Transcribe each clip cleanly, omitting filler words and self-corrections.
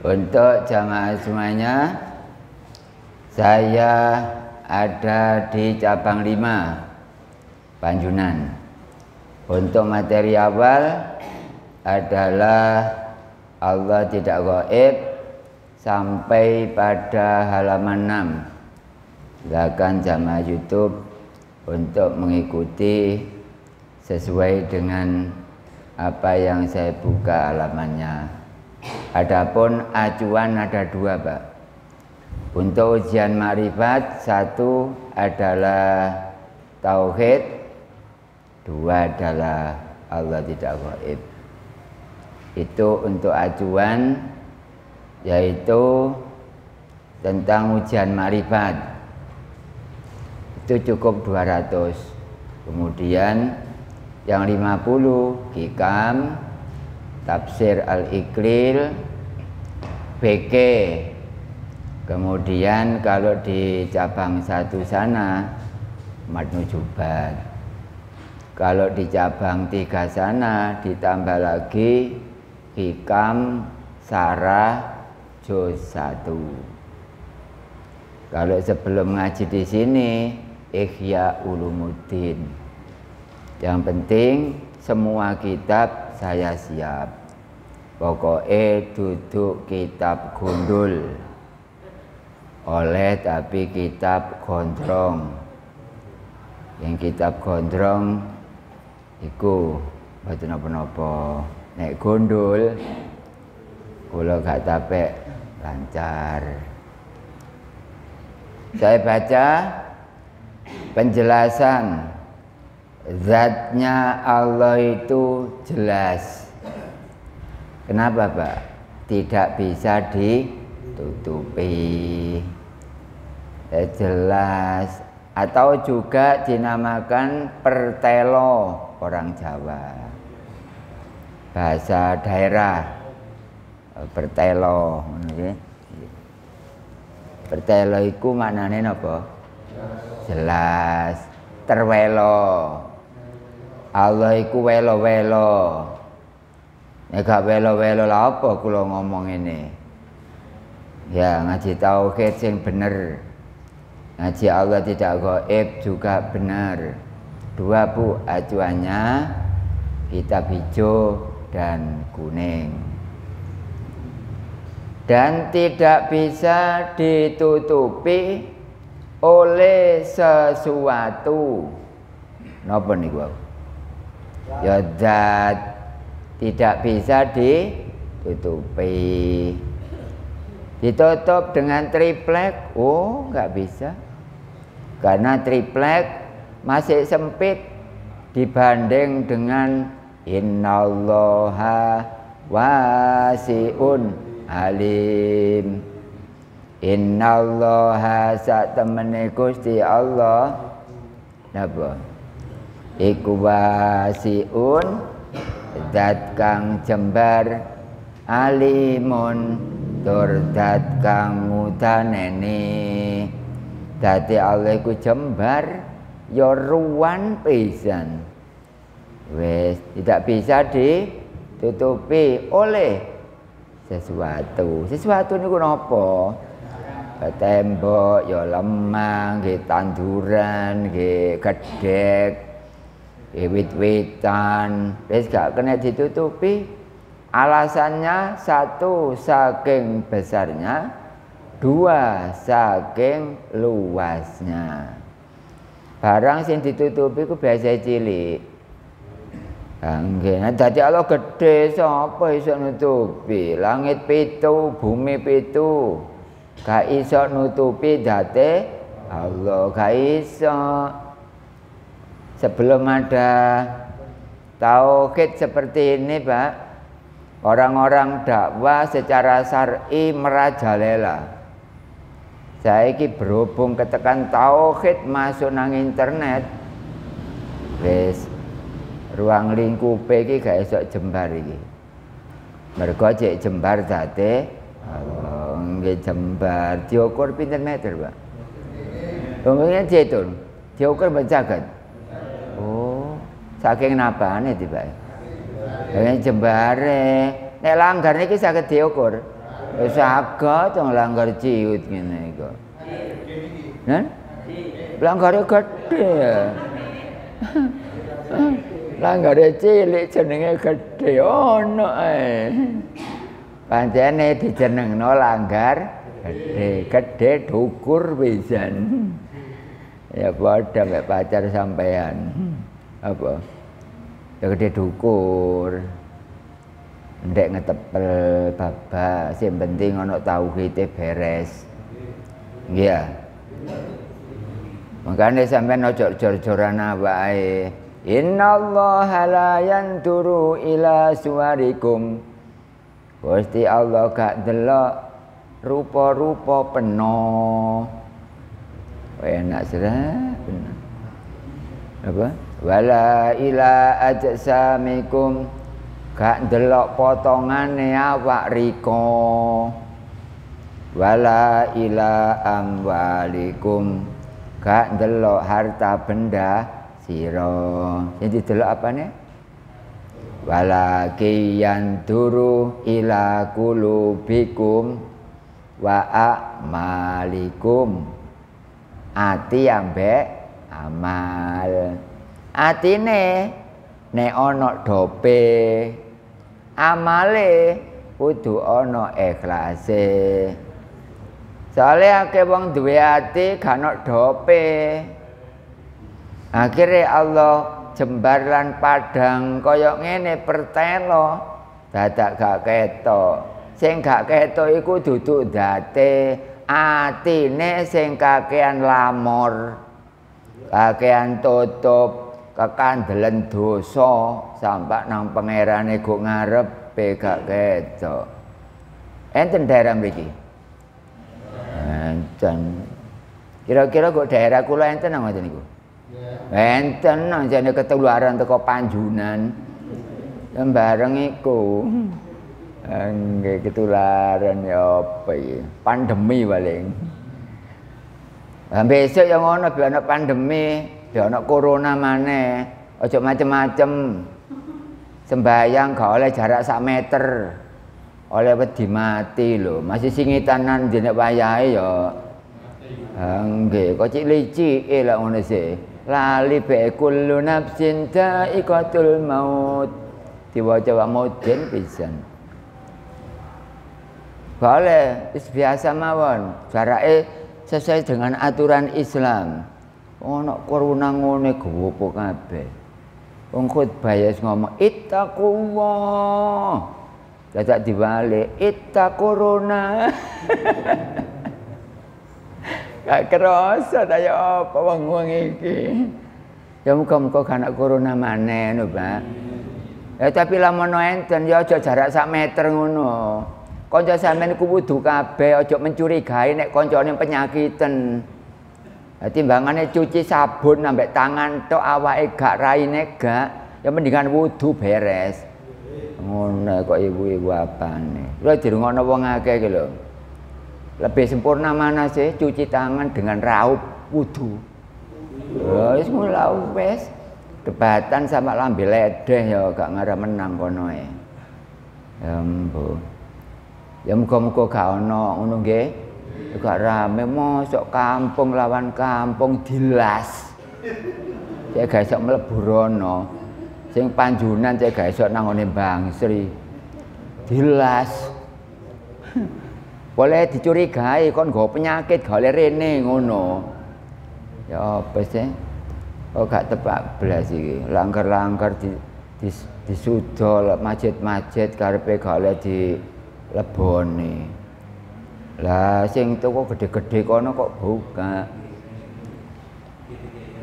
Untuk jamaah semuanya, saya ada di cabang 5 Panjunan. Untuk materi awal adalah Allah tidak gaib sampai pada halaman 6. Silakan jamaah YouTube untuk mengikuti sesuai dengan apa yang saya buka halamannya. Adapun acuan ada 2, Pak. Untuk ujian makrifat, 1 adalah tauhid, 2 adalah Allah tidak gaib. Itu untuk acuan, yaitu tentang ujian makrifat. Itu cukup 200. Kemudian yang 50 hikam, tafsir al-iqlil, BK. Kemudian kalau di cabang 1 sana matnu jubat. Kalau di cabang 3 sana ditambah lagi hikam sarah juz 1. Kalau sebelum ngaji di sini Ihya Ulumuddin. Yang penting semua kitab saya siap. Pokoknya duduk kitab gundul oleh tapi kitab gondrong. Yang kitab gondrong iku mboten napa-napa. Nek gundul kula gak tapek lancar. Saya baca penjelasan zatnya Allah itu jelas. Kenapa, Pak? Tidak bisa ditutupi. Jelas. Atau juga dinamakan pertelo orang Jawa. Bahasa daerah. Pertelo. Pertelo itu maknanya apa? Jelas. Terwelo. Allah iku welo-welo. Nek gak welo-welo lah apa kula ngomong ini. Ya ngaji tauhid sing bener. Ngaji Allah tidak gaib juga benar. 2, Bu, acuannya kitab hijau dan kuning. Dan tidak bisa ditutupi oleh sesuatu. Napa niku? Ya zat tidak bisa ditutupi. Ditutup dengan triplek, oh nggak bisa, karena triplek masih sempit dibanding dengan innallaha wasi'un alim. Innallaha sak temene Gusti Allah napa iku wasi'un zat kang jembar, alimun tur zat kang ngudaneni. Dadi Allah iku jembar ya ruwan pisan. Wis tidak bisa ditutupi oleh sesuatu. Sesuatu niku napa? Tembok ya lemah, nggih tanduran, nggih gedhek, wit-witan, wis gak kena ditutupi. Alasannya 1 saking besarnya, 2 saking luasnya. Barang sing ditutupi ku biasa cilik. Nggih, dadi Allah gedhe, sapa iso nutupi? Langit 7, bumi 7. Gak iso nutupi date Allah, gak iso. Sebelum ada tauhid seperti ini, Pak, orang-orang dakwah secara syar'i merajalela. Saiki berhubung ketekan tauhid masuk nang internet, wis ruang lingkupe iki gak iso jembar iki. Mergo cek jembar date Allah, nggih jembar. Diukur pinten meter, Pak? Umumnya dihitung, diukur berjagat. Oh, saking napane tiba. Ini jembare, nek langgar niki saged diukur. Wis saged wong langgar ciut ngene iku. Nen? Langgare gedhe ya. Langgare cilik jenenge gedhe ono ae. Pancene dijenengno langgar gedhe dukur pisan. Ya padha mek pacar sampean. Apa? Ya gede dukur. Ndek ngetepel babak, sing penting ana tauhide beres. Iya. Makane sampean aja jor-joran awake. Innallaha la yanturu ila suwarikum. Gusti Allah gak delok rupa-rupa peno. Enak serah bener. Apa? Wala ila ajsamikum. Gak delok potongane awak riko. Wala ila amwalikum. Gak delok harta benda sira. Jadi delok apane? Walaki yanturu ila qulubikum wa a'malikum. Ati ambek amal. Atine nek ana dope, amale kudu ana ikhlase. Soale akeh wong duwe ati gak ana dope. Akhire Allah jembar lan padang kaya ngene pertelo dadak gak ketok. Sing gak ketok iku duduk date, atine sing kakean lamor, kakean tutup, kekandelen dosa sampai nang pangerane kok ngarepe gak ketok. Enten daerah mriki? Enten. Kira-kira kok daerah kula enten nang ngoten niku? Enten nang jane ketularan teko Panjunan. Bareng iku. Nggih ketularan ya apa iki? Pandemi paling. Besok yang ngono biar ana pandemi. Ya ana corona maneh, aja macem-macem. Sembayang gak oleh jarak 1 meter. Oleh wedi mati lho. Masih singitanan dene wayahe ya. Nggih, kok cilik-cilike lak ngono sih. Lali be kullu nafsin dha'iqatul maut. Diwaca wa maudin pisan. Boleh, biasa mawon. Jarake sesuai dengan aturan Islam. Ono corona ngene gowo kabeh. Wong khotbah ngomong ittaqullah. Dadak diwalik ittaquruna. Gak kerasa ta ya apa wong iki. Ya muga-muga gak ana corona maneh lho, Pak. Ya tapi lamun enten ya aja jarak 1 meter ngono. Kanca sampeyan iku wudu kabeh, aja mencurigai nek kancane penyakiten. Timbangane cuci sabun ambek tangan tok awake gak raine gak, ya mendingan wudu beres. Ngono kok ibu-ibu apane. Lha dirungokno wong akeh iki lho. Lebih sempurna mana sih cuci tangan dengan raup wudu. Wis mulai wis debatan sama lambe ledeh ya gak ngarep menang kono e. Ya mbo. Ya muga-muga gak ono ngono nggih. Gak rame mosok kampung lawan kampung dilas. Cek gak iso mlebu rono. Sing Panjunan cek gak iso nang ngene Bang Sri. Dilas. Boleh dicurigai kon nggo penyakit gak oleh rene ngono. Ya apa sih? Oh gak tepak blas iki. Langgar-langgar disudol masjid-masjid karepe gak oleh dileboni. Lah sing toko gede-gede kono kok buka.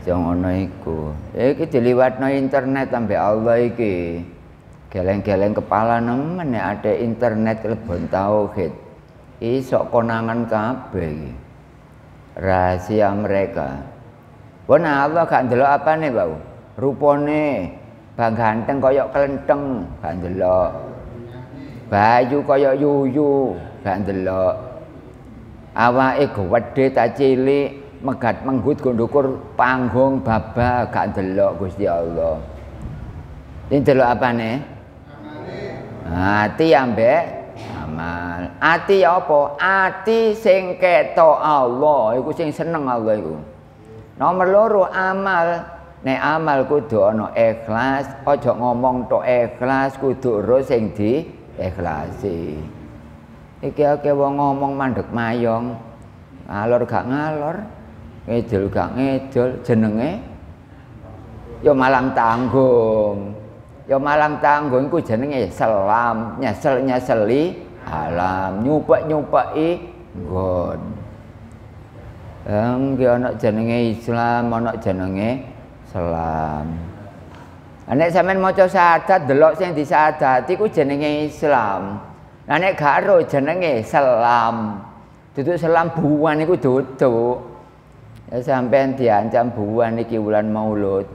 Sing ngono iku. Iki diliwatno internet ambek Allah iki. Geleng-geleng kepala nemen nek ada internet lebon tauhid. Iso konangan kabeh iki. Rahasia mereka. Wong Allah gak ndelok apane, Pak? Rupane bang ganteng kaya kelenteng, gak ndelok. Bayu kaya yuyu, gak ndelok. Awake gedhe ta cilik, megat menggut gondokur panggung babak gak ndelok Gusti Allah. Ini ndelok apane? Hati ambek amal. Ati apa? Ati sing ketok Allah, iku sing seneng Allah iku. Nomor loro amal. Nek amal kudu ana ikhlas, aja ngomong tok ikhlas, kudu ro sing diikhlasi. Iki akeh wong ngomong mandeg mayong, ngalor gak ngalor, ngidul gak ngidul, jenenge ya malang tanggung. Ya malang tanggung iku jenenge selam, nyesel-nyeseli alam, nyupek-nyupeki nggon. Iki ana jenenge Islam, ana jenenge Islam. Nek sampean maca syahadat delok sing disyahadati ku jenenge Islam. Lah nek gak ero jenenge selam. Duduk selam buwan iku duduk. Ya sampean diancam buwan iki wulan Maulud.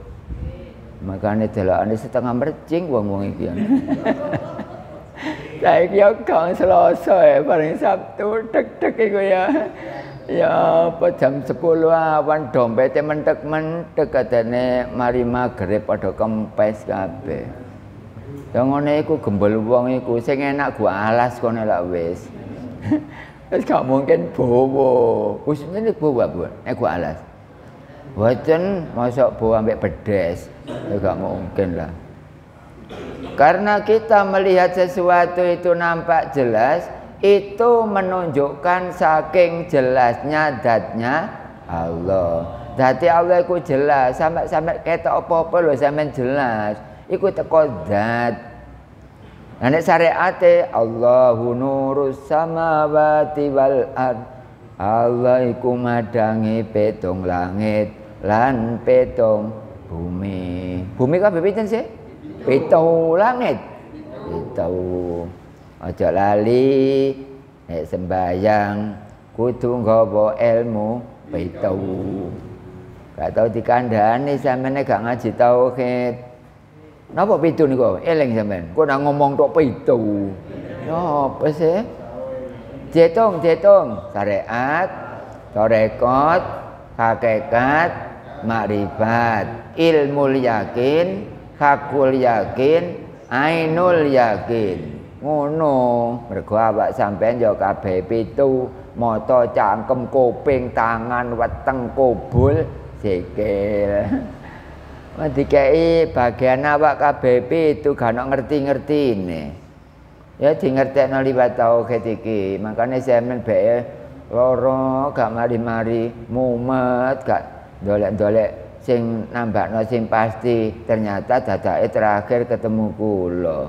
Makane delokane setengah mercing wong-wong iki. Saiki yo gang Selasa bareng Sabtu tek-tek iku ya. Ya apa jam 10 awan dompete mentek-mentek katene mari magrib padha kempes kabeh. Ya ngene iku gembel wong iku sing enak gua alas kono lak wis. Wis gak mungkin bowo. Khususnya nek bowo Bu, nek gua alas. Boten mosok bowo ambek pedes. Ya gak mungkin lah. Karena kita melihat sesuatu itu nampak jelas, itu menunjukkan saking jelasnya zatnya Allah. Zati Allah iku jelas, sampai ketok apa-apa lho sampean jelas. Iku teko zat. Nah nek syariate Allahu nurus samawati wal ard. Allah iku madangi petung langit lan petung bumi. Bumi kabeh pinten sih? Petung langit. Petung. Aja lali nek sembayang kudu nggawa ilmu pitu. Gak tau dikandhani sampeyan nek gak ngaji tauhid. Napa pitu niku? Eling sampeyan. Kok nak ngomong tok pitu. Ya apa sih? Dihitung syariat, tarekat, hakikat, makrifat, ilmu yakin, hakul yakin, ainul yakin. Ngono mergo awak sampean ya kabeh pitu, mata, cangkem, kuping, tangan, weteng, kubul, sikil. Dikei bagian awak kabeh pitu gak ono ngerti-ngertine. Ya di ngertekno liwat tauhid iki. Makane sampean bae lara gak mari-mari mumet, gak dolek-dolek sing nambahno sing pasti. Ternyata dadake terakhir ketemu kula.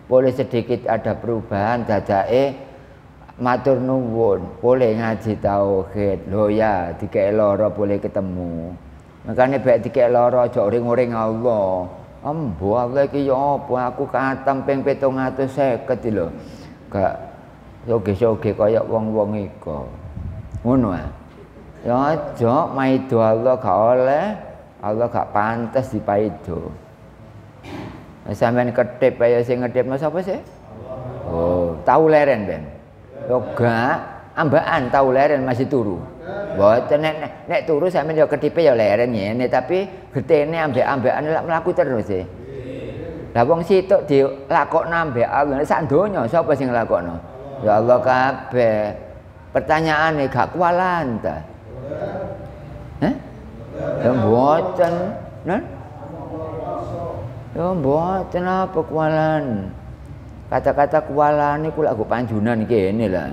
Boleh sedikit ada perubahan, dadake matur nuwun, boleh ngaji tauhid. Lho ya, dikek lara boleh ketemu. Makane baik dikek lara aja uring-uring Allah. Ambo Allah iki ya apa aku katam ping 750 lho. Gak soge-soge kaya wong-wong iku. Ngono ah. Ya aja maido Allah gak oleh, Allah gak pantes dipaido. Sampeyan ketip kaya sing ngetipno sapa sih? Oh, tahu leren ben. Yo gak, ambaan tahu leren masih turu. Mboten nek turu sampeyan yo ketipe yo leren ngene, tapi getene ambek-ambekane lak mlaku terus sih. Lah wong situk dilakokno ambek Allah, sak donya sapa sing nglakokno? Ya Allah kabeh. Pertanyaane gak kuwalan ta? Hah? Ya mboten, nah. Ya mboten apa kuwalan. Kata-kata kuwalan niku lak go panjunan kene lah.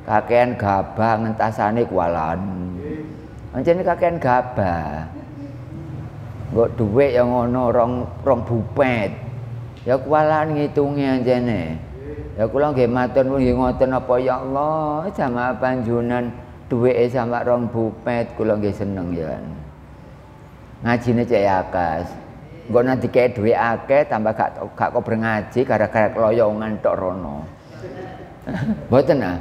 Kakean gabah ngentasane kuwalan. Pancene kakean gabah. Nggo dhuwit ya ngono rong bupet. Ya kuwalan ngitunge anjene. Ya kula nggih matur nuwun nggih ngoten apa ya Allah, jamaah panjunan dhuwite sampe rong bupet kula nggih seneng ya. Ngajine cek akas. Engko nanti kayak duit akeh tambah gak kober ngaji gara-gara keloyongan tok rono. Mboten ah.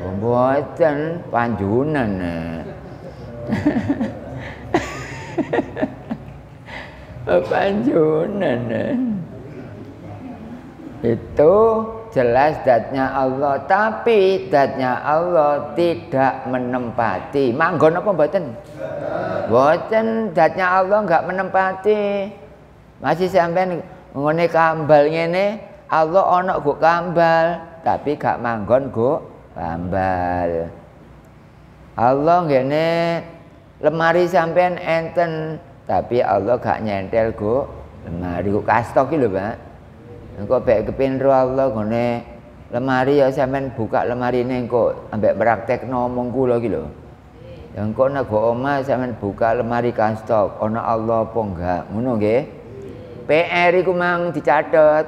Oh, mboten panjunan. Panjunan. Itu jelas zatnya Allah, tapi zatnya Allah tidak menempati. Manggon apa mboten? Mboten, zatnya Allah enggak menempati. Masih sampean ngene kambal ngene, Allah ana go kambal. tapi gak manggon go tambal. Allah ngene lemari sampean enten tapi Allah gak nyentel go lemari go kastok iki lho, Pak. Engko bek kepinro Allah ngene lemari ya sampean buka lemarine engko ambek praktekno omong kula iki lho. Ya engko nek go omah sampean buka lemari kastok ana Allah apa enggak ngono nggih. PR iku mang dicatet.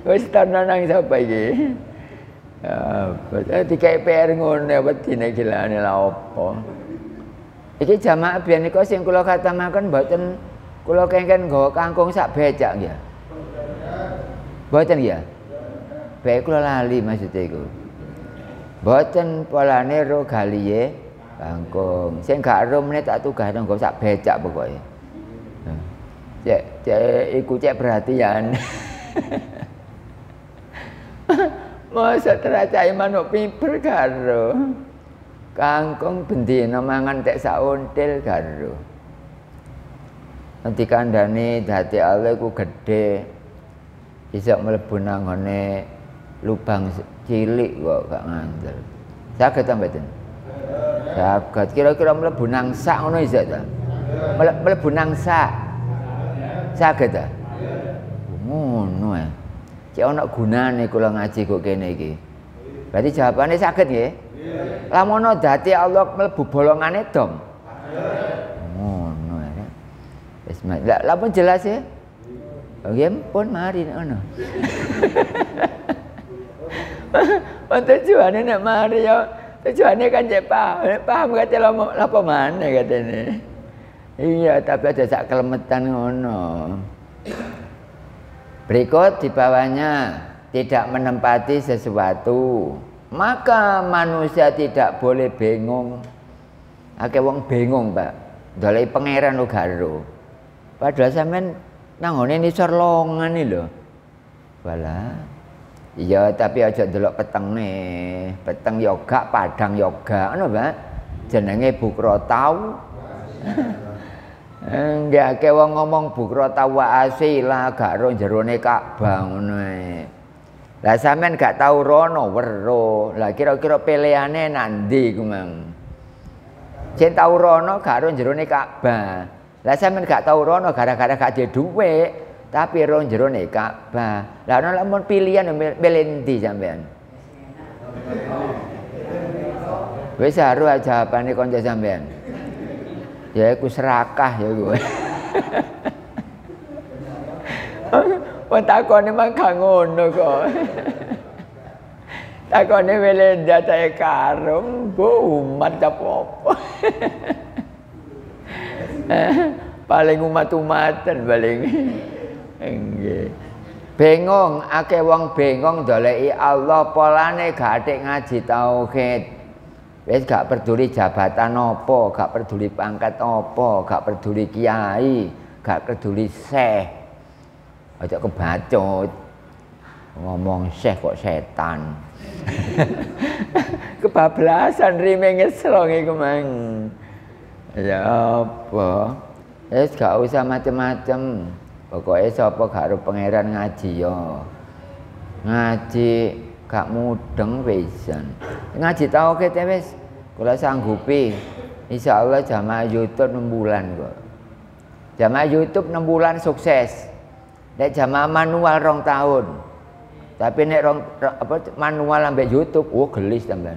Wis tenan nang sapa iki? Ya, dikai PR ngono wedine gilane la opo. Iki jamaah biyen niku sing kula katamaken mboten kula kengken nggawa kangkung sak becak nggih. Mboten nggih. Bae kula lali maksud iku. Mboten polane ro galiye kangkung. Sing gak ro meneh tak tugasno nggawa sak becak pokoke. Cek iku cek perhatian. Masa teracai manuk piper karo kangkung bendina mangan tek sak ontil karo. Nanti kandhane dadi Allah iku gedhe. Iso mlebu nang ngene lubang cilik kok gak ngandel. Saged ta mboten? Saged. Kira-kira mlebu nang sak ngono iso ta? Mlebu nang sak. Saged ta? Ngono ae. Cek ana gunane kula ngaji kok kene iki. Berarti jawabane saged nggih? Lamun dadi Allah mlebu bolongane dom. Ngono ae. Wis lha pun jelas ya? Nggih pun mari ngono. Tujuane nek mari ya tujuane kan cek paham kate apa maneh katene. Iya, tapi ada sak kelemetan ngono. Berikut di bawahnya tidak menempati sesuatu, maka manusia tidak boleh bingung. Akeh wong bingung, Pak. Dolek pangeran lo garo. Padahal sampean nang ngene nisor longan iki lho. Walah. Iya, tapi aja delok petengne. Peteng yoga, padang yoga, ngono, Pak. Jenenge bukro tau. Enggak akeh wong ngomong bukro tau asila gak ro jerone Ka'bah ngono ae. Lah sampean gak tau rono weruh. Lah kira-kira pilihanane nandi ku mang. Sing tau rono gak ro jerone Ka'bah. Lah sampean gak tau rono gara-gara gak duwe dhuwit, tapi ro jerone Ka'bah. Lah ana lamun pilihan milih ndi sampean? Wis haru jawabane kanca sampean. Ya iku serakah ya gue. Wong takone mah gak ngono kok. Takone welenda ta karung, bu umat apa-apa. Paling umat-umatan paling. Nggih. Bingung, akeh wong bingung doleki Allah polane gak atik ngaji tauhid. Wis gak peduli jabatan apa, gak peduli pangkat apa, gak peduli kiai, gak peduli syekh. Aja kebacut. Ngomong syekh kok setan. Kebablasan rime ngeslong iku mang. Ya apa? Wis gak usah macem-macem. Pokoke sapa gak karo pangeran ngaji ya. Ngaji gak mudeng pisan. Ngaji tauhid wis kula sanggupi. Insyaallah jamaah YouTube 6 bulan kok. Jamaah YouTube 6 bulan sukses. Nek jamaah manual 2 tahun. Tapi nek manual ambek YouTube, gelis sampean.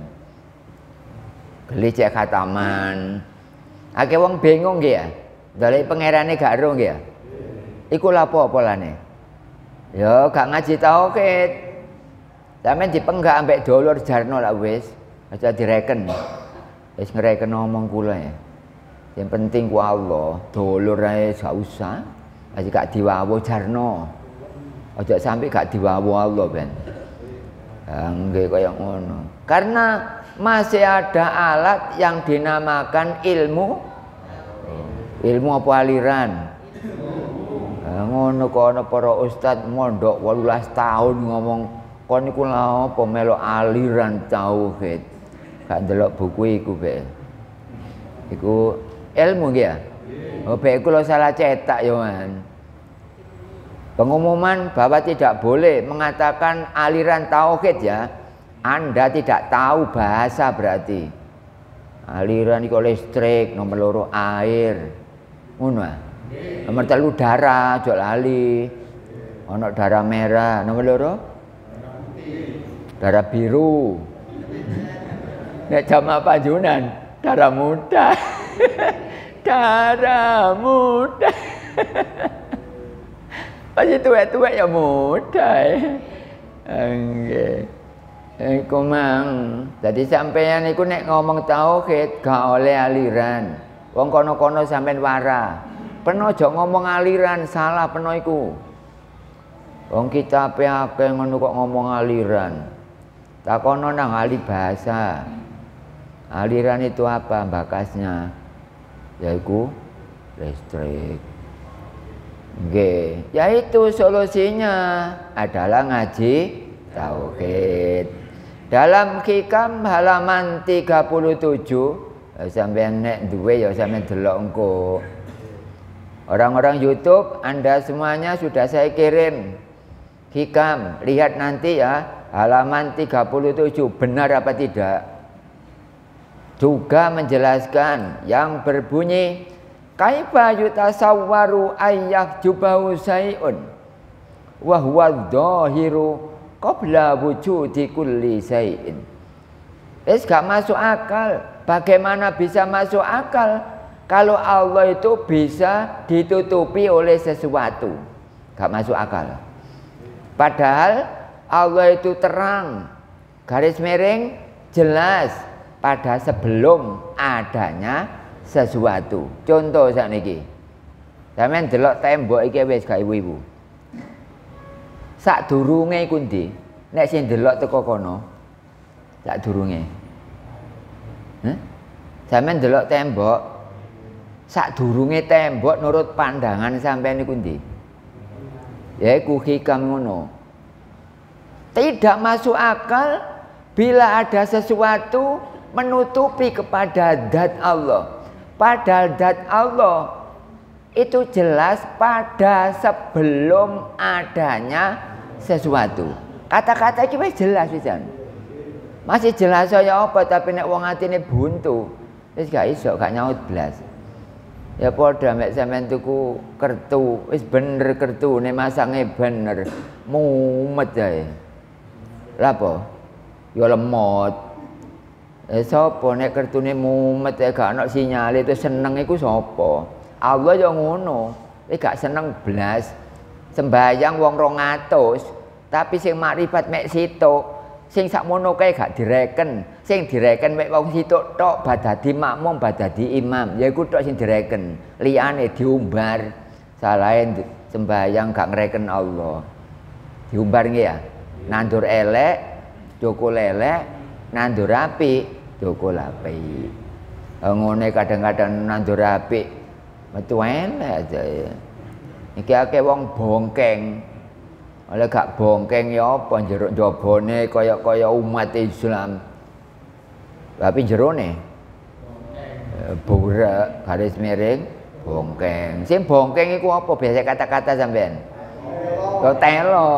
Gelis cek khataman. Akeh wong bingung nggih ya. Dolek pangerane gak ero nggih ya. Iku lha apa polane? Ya gak ngaji tauhid. Sampeyan dipenggak ambek dulur jarno lah wis, aja direken. Wis ngreken ngomong kula ya. Yang penting ku Allah, dulur ae gak usah. Aja gak diwawu jarno. Aja sampai gak diwawu Allah ben. Nggih kaya ngono. Karena masih ada alat yang dinamakan ilmu. Ilmu apa aliran? Ngono kono para ustad mondok 18 tahun ngomong kon niku lha apa melok aliran tauhid. Gak ndelok buku iku be. Iku ilmu nggih ya? Oh be kula salah cetak yo man. Pengumuman bahwa tidak boleh mengatakan aliran tauhid ya. Anda tidak tahu bahasa berarti. Aliran iku listrik, nomor loro air. Ngono ah. Nomor 3 darah, aja lali. Ono darah merah, nomor loro? Darah biru. Nek jamaah Panjunan, darah muda. Darah muda. Masih tua-tua ya muda. Nggih. Iku mang. Dadi sampeyan iku nek ngomong tauhid gak oleh aliran. Wong kono-kono sampean wara. Peno aja ngomong aliran, salah peno iku. Wong kitabe akeh ngono kok ngomong aliran. Takono nang ahli bahasa. Aliran itu apa bakasnya? Yaitu listrik. Nggih, yaitu solusinya adalah ngaji tauhid. Dalam Hikam halaman 37, sampeyan nek duwe ya sampeyan delok engko. Orang-orang YouTube, Anda semuanya sudah saya kirim Hikam, lihat nanti ya halaman 37 benar apa tidak. Juga menjelaskan yang berbunyi kaifa yutasawwaru ayyak jubahu syai'un wa huwa dhahiru qabla wujudi kulli syai'in. Gak masuk akal. Bagaimana bisa masuk akal kalau Allah itu bisa ditutupi oleh sesuatu? Gak masuk akal. Padahal Allah itu terang, garis miring, jelas pada sebelum adanya sesuatu. Contoh sakniki. Sampeyan delok tembok iki wis gak ibu-ibu. Sadurunge iku ndi? Nek sing delok teko kono. Sadurunge. Sampeyan delok tembok. Sadurunge tembok nurut pandangan sampeyan iku ndi? Yaiku Hikam ngono. Tidak masuk akal bila ada sesuatu menutupi kepada zat Allah. Padahal zat Allah itu jelas pada sebelum adanya sesuatu. Kata-kata iki wis jelas pisan. Masih jelas saya apa tapi nek wong atine buntu, wis gak iso, gak nyaut blas. Ya padha mek sampean tuku kertu, wis bener kertune masange bener, mumet ae. Lha apa? Ya lemot. Sapa nek kertune mumet gak ana sinyale itu seneng iku sapa? Allah ya ngono. Gak seneng blas. Sembayang wong 200, tapi sing makrifat mek sitok, sing sakmono kae gak direken. Sing direken mek wong sitok tok badadi makmum, badadi imam. Ya iku tok sing direken. Liyane diumbar. Salahe sembayang gak ngreken Allah. Diumbar nggih ya. Nandur elek, cukul elek, nandur apik, cukul apik. Ngene kadang-kadang nandur apik metu elek aja ya. Iki akeh wong bongkeng. Oleh gak bongkeng ya apa jeruk jabone kaya umat Islam. Tapi jerone burak garis miring bongkeng. Sing bongkeng iku apa biasa kata-kata sampean? Yo telo.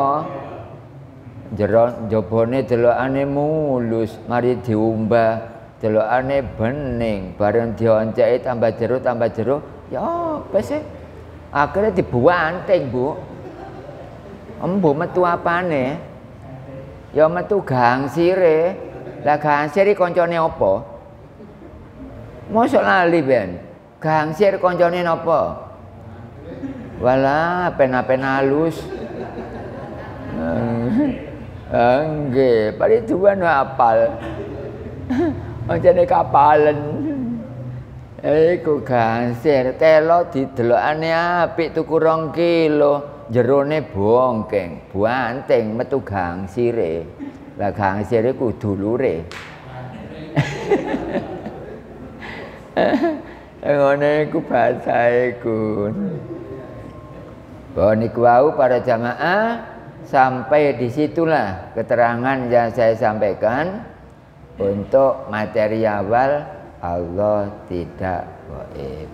Jero jabone delokane mulus, mari diumbah, delokane bening, bareng dionceki tambah jero, ya apa sih? Akhirnya dibuanting, Bu. Embu metu apane? Ya metu gangsire. Lah gangsir iki kancane apa? Mosok lali ben. Gangsir kancane napa? Walah, pen-pen halus. Nggih, pari tuan apal. Pancene kapalan. Iku gangsir, telo didelokane apik tuku 2 kilo, jerone bongkeng, buanting metu gangsire. Lah gangsire ku dulure. Ngene iku bahasae ku. Niku wau para jamaah. Sampai disitulah keterangan yang saya sampaikan untuk materi awal Allah tidak gaib.